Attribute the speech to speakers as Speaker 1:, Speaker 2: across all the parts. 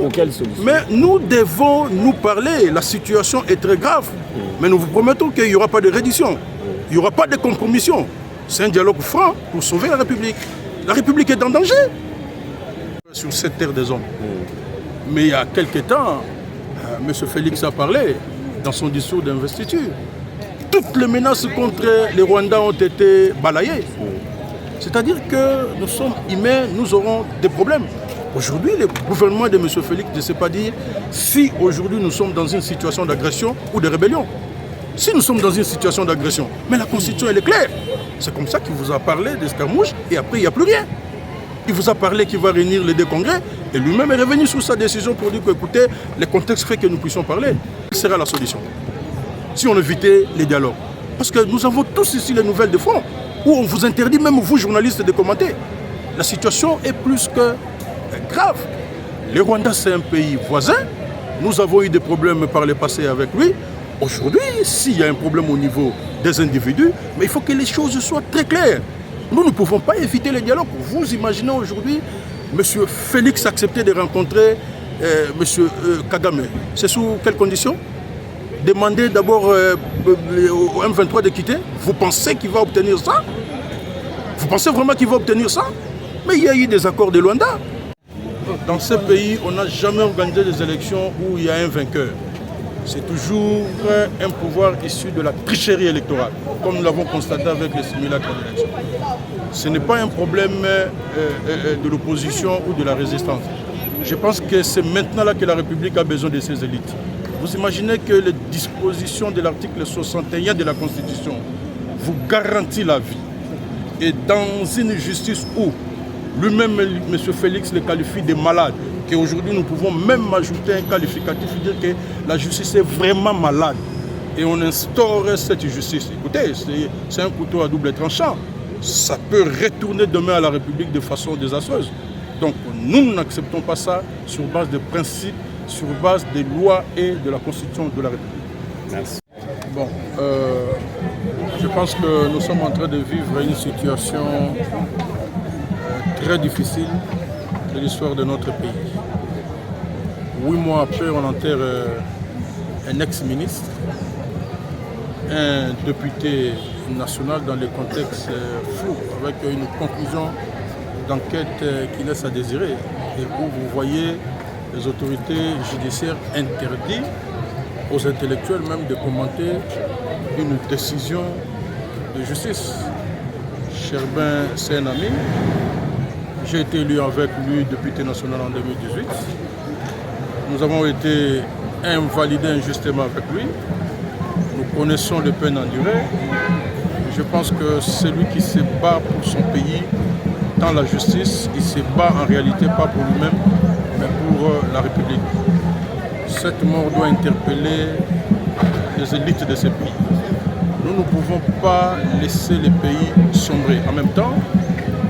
Speaker 1: solution, quelle solution?
Speaker 2: Mais nous devons nous parler. La situation est très grave. Mais nous vous promettons qu'il n'y aura pas de reddition. Il n'y aura pas de compromission. C'est un dialogue franc pour sauver la République. La République est en danger sur cette terre des hommes. Mais il y a quelques temps, M. Félix a parlé dans son discours d'investiture. Toutes les menaces contre les Rwandais ont été balayées. C'est-à-dire que nous sommes humains, nous aurons des problèmes. Aujourd'hui, le gouvernement de M. Félix ne sait pas dire si aujourd'hui nous sommes dans une situation d'agression ou de rébellion. Si nous sommes dans une situation d'agression, mais la Constitution elle est claire. C'est comme ça qu'il vous a parlé d'escarmouche et après il n'y a plus rien. Il vous a parlé qu'il va réunir les deux congrès et lui-même est revenu sur sa décision pour dire que, écoutez, les contextes fait que nous puissions parler. Quelle sera la solution? Si on évitait les dialogues. Parce que nous avons tous ici les nouvelles de fond, où on vous interdit, même vous journalistes, de commenter. La situation est plus que grave. Le Rwanda, c'est un pays voisin. Nous avons eu des problèmes par le passé avec lui. Aujourd'hui, s'il y a un problème au niveau des individus, mais il faut que les choses soient très claires. Nous ne pouvons pas éviter les dialogues. Vous imaginez aujourd'hui, M. Félix accepter de rencontrer M. Kagame. C'est sous quelles conditions? Demander d'abord au M23 de quitter. Vous pensez qu'il va obtenir ça? Vous pensez vraiment qu'il va obtenir ça? Mais il y a eu des accords de Luanda. Dans ce pays, on n'a jamais organisé des élections où il y a un vainqueur. C'est toujours un pouvoir issu de la tricherie électorale, comme nous l'avons constaté avec les simulacres d'élection. Ce n'est pas un problème de l'opposition ou de la résistance. Je pense que c'est maintenant là que la République a besoin de ses élites. Vous imaginez que les dispositions de l'article 61 de la Constitution vous garantissent la vie. Et dans une justice où lui-même, M. Félix, le qualifie de malade, qu'aujourd'hui nous pouvons même ajouter un qualificatif et dire que la justice est vraiment malade. Et on instaure cette justice. Écoutez, c'est un couteau à double tranchant. Ça peut retourner demain à la République de façon désastreuse. Donc nous n'acceptons pas ça sur base de principes, sur base des lois et de la Constitution de la République.
Speaker 1: Merci.
Speaker 2: Bon, je pense que nous sommes en train de vivre une situation très difficile de l'histoire de notre pays. 8 mois après, on enterre un ex-ministre, un député national dans les contextes flous, avec une conclusion d'enquête qui laisse à désirer, et où vous voyez les autorités judiciaires interdites aux intellectuels même de commenter une décision de justice. Cherbin, c'est un ami. J'ai été élu avec lui député national en 2018. Nous avons été invalidés injustement avec lui. Nous connaissons les peines endurées. Je pense que celui qui se bat pour son pays dans la justice, il se bat en réalité pas pour lui-même, mais pour la République. Cette mort doit interpeller les élites de ce pays. Nous ne pouvons pas laisser les pays sombrer. En même temps,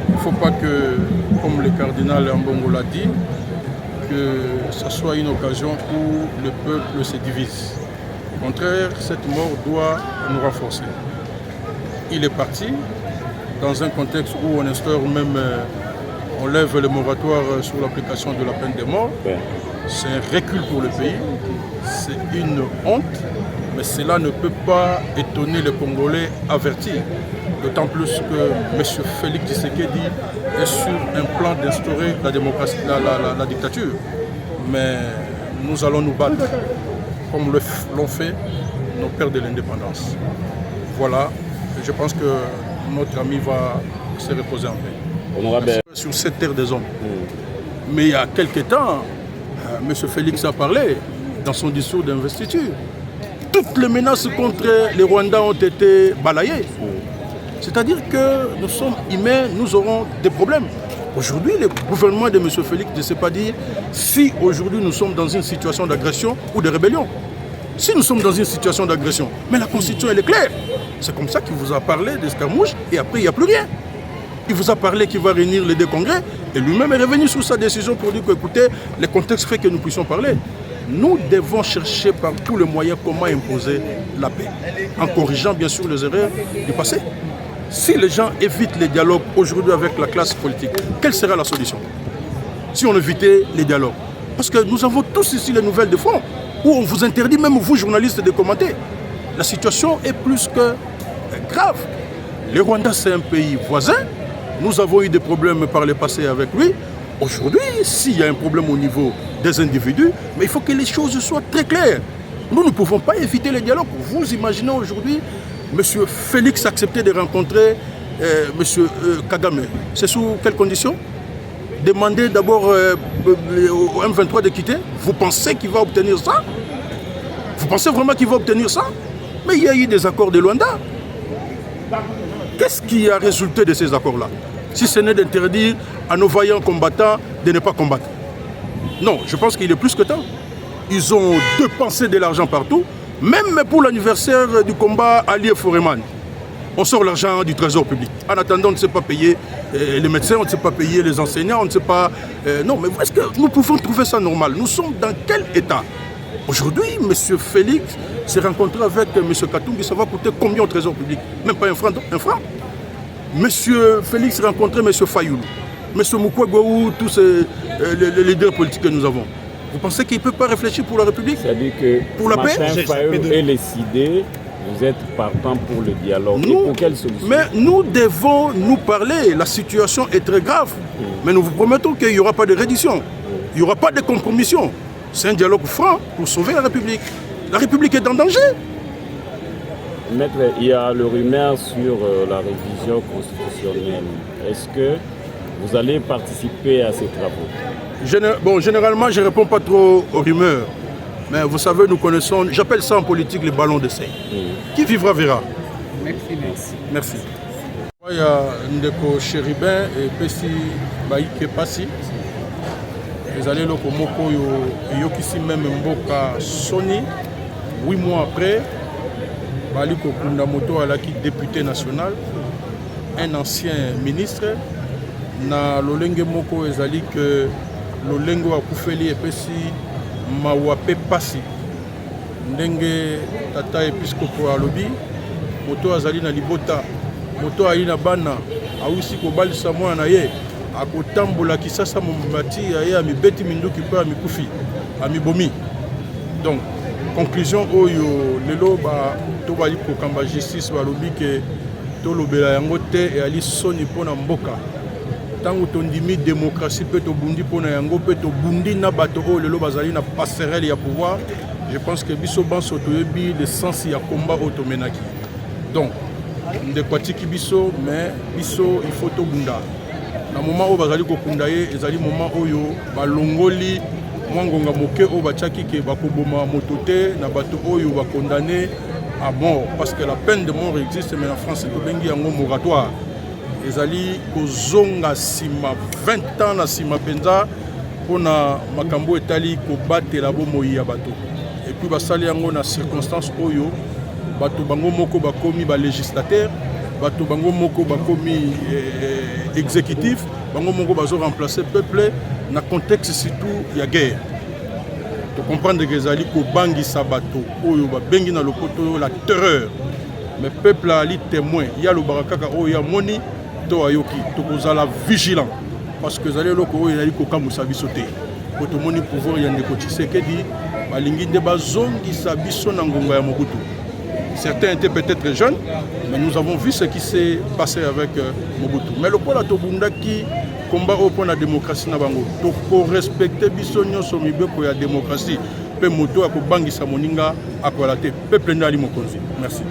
Speaker 2: il ne faut pas que, comme le cardinal Ambongo l'a dit, que ce soit une occasion où le peuple se divise. Au contraire, cette mort doit nous renforcer. Il est parti dans un contexte où on instaure même, on lève le moratoire sur l'application de la peine de mort. C'est un recul pour le pays, c'est une honte, mais cela ne peut pas étonner les Congolais avertis. D'autant plus que M. Félix Tshisekedi est sur un plan d'instaurer la démocratie, la dictature. Mais nous allons nous battre, comme l'ont fait nos pères de l'indépendance. Voilà, je pense que notre ami va se reposer en paix.
Speaker 1: Honorable.
Speaker 2: Sur cette terre des hommes. Mais il y a quelques temps, M. Félix a parlé dans son discours d'investiture. Toutes les menaces contre les Rwandais ont été balayées. C'est-à-dire que nous sommes humains, nous aurons des problèmes. Aujourd'hui, le gouvernement de M. Félix ne sait pas dire si aujourd'hui nous sommes dans une situation d'agression ou de rébellion. Si nous sommes dans une situation d'agression, mais la Constitution elle est claire. C'est comme ça qu'il vous a parlé d'escarmouche et après il n'y a plus rien. Il vous a parlé qu'il va réunir les deux congrès et lui-même est revenu sur sa décision pour dire que, écoutez, les contextes fait que nous puissions parler. Nous devons chercher par tous les moyens comment imposer la paix, en corrigeant bien sûr les erreurs du passé. Si les gens évitent les dialogues aujourd'hui avec la classe politique, quelle sera la solution? Si on évitait les dialogues. Parce que nous avons tous ici les nouvelles de fond, où on vous interdit, même vous journalistes, de commenter. La situation est plus que grave. Le Rwanda, c'est un pays voisin. Nous avons eu des problèmes par le passé avec lui. Aujourd'hui, s'il y a un problème au niveau des individus, mais il faut que les choses soient très claires. Nous ne pouvons pas éviter les dialogues. Vous imaginez aujourd'hui, M. Félix accepter de rencontrer M. Kagame. C'est sous quelles conditions? Demander d'abord au M23 de quitter. Vous pensez qu'il va obtenir ça? Vous pensez vraiment qu'il va obtenir ça? Mais il y a eu des accords de Luanda. Qu'est-ce qui a résulté de ces accords-là? Si ce n'est d'interdire à nos vaillants combattants de ne pas combattre. Non, je pense qu'il est plus que temps. Ils ont dépensé de l'argent partout, même pour l'anniversaire du combat allié Foreman. On sort l'argent du trésor public. En attendant, on ne sait pas payer les médecins, on ne sait pas payer les enseignants, on ne sait pas... non, mais est-ce que nous pouvons trouver ça normal? Nous sommes dans quel état? Aujourd'hui, M. Félix s'est rencontré avec M. Katumbi, ça va coûter combien au trésor public? Même pas un franc. M. Félix s'est rencontré M. Fayoulou, M. Mukwege ou tous les leaders politiques que nous avons. Vous pensez qu'il ne peut pas réfléchir pour la République?
Speaker 1: C'est-à-dire que
Speaker 2: pour la paix?
Speaker 1: Fayoulou est décidé, vous êtes partant pour le dialogue. Et pour quelle solution?
Speaker 2: Mais nous devons nous parler. La situation est très grave. Mais nous vous promettons qu'il n'y aura pas de reddition. Il n'y aura pas de compromission. C'est un dialogue franc pour sauver la République. La République est en danger.
Speaker 1: Maître, il y a le rumeur sur la révision constitutionnelle. Est-ce que vous allez participer à ces travaux?
Speaker 2: Bon, généralement, je ne réponds pas trop aux rumeurs. Mais vous savez, nous connaissons, j'appelle ça en politique les ballons d'essai. Qui vivra verra.
Speaker 3: Merci.
Speaker 2: Merci. Il y a Ndeko Chéribin et Pessi Baïke Passi. Ils allaient là au Moko Yokisi même Mboka Sony. 8 mois après, Baliko Kundamoto alaki député national, un ancien ministre. Na Lolenge Moko ezali que Lolengo Akufeli Epesi Mawape Passi. Ndenge tata episkopo alobi, moto azali na libota, moto ali na bana, awisi kobalisa mwana na ye, akotambola kisasa mombati ya ye amibeti minduki pe amikufi, amibomi. Donc, conclusion oyo lelo ba to bali kokamba justice balobi ke to lobela yango te e ali soni pona mboka. Tango tondimi démocratie pe to bundi pona yango pe to bundi na bato oyo lelo bazali na passerelle ya pouvoir. Je pense que biso banso toyebi le sens ya combat automenaki. Donc, ndekwatiki biso mais biso il faut to bunda. Na moment où bazali ko kunda ye ezali moment oyo balongoli mwangonga moke o bachaki ke bakoboma motote na bato oyo ba condamné à mort parce que la peine de mort existe mais en France to bengi yango moratoire. Ezali kozonga sima 20 ans na sima penza pona makambo etali ko batela bomoi ya bato. Et puis basali yango na circonstance oyo bato bango moko bakomi ba législateur, bato bango moko bakomi exécutif, bango moko bazo remplacer peuple na contexte surtout ya guerre. To comprendre que ezali ko bangisa bato oyo ba bengi na lopoto la terreur. Mais peuple ali témoin, ya lo barakaka oyo ya moni to ayoki, to kozala vigilant parce que ezali loko oyo ezali ko kamusa biso te. Ko to moni pouvoir ya ndeko Tshisekedi balingi nde bazongisa biso na ngonga ya Mobutu. Certains étaient peut-être jeunes, mais nous avons vu ce qui s'est passé avec Mobutu. Mais le pôle Tobunda qui combat pour la démocratie na bango, to respecter biso nyonso mibeko ya démocratie, pe moto a ko bangisa moninga akolate peuple ndali mokonzi. Merci.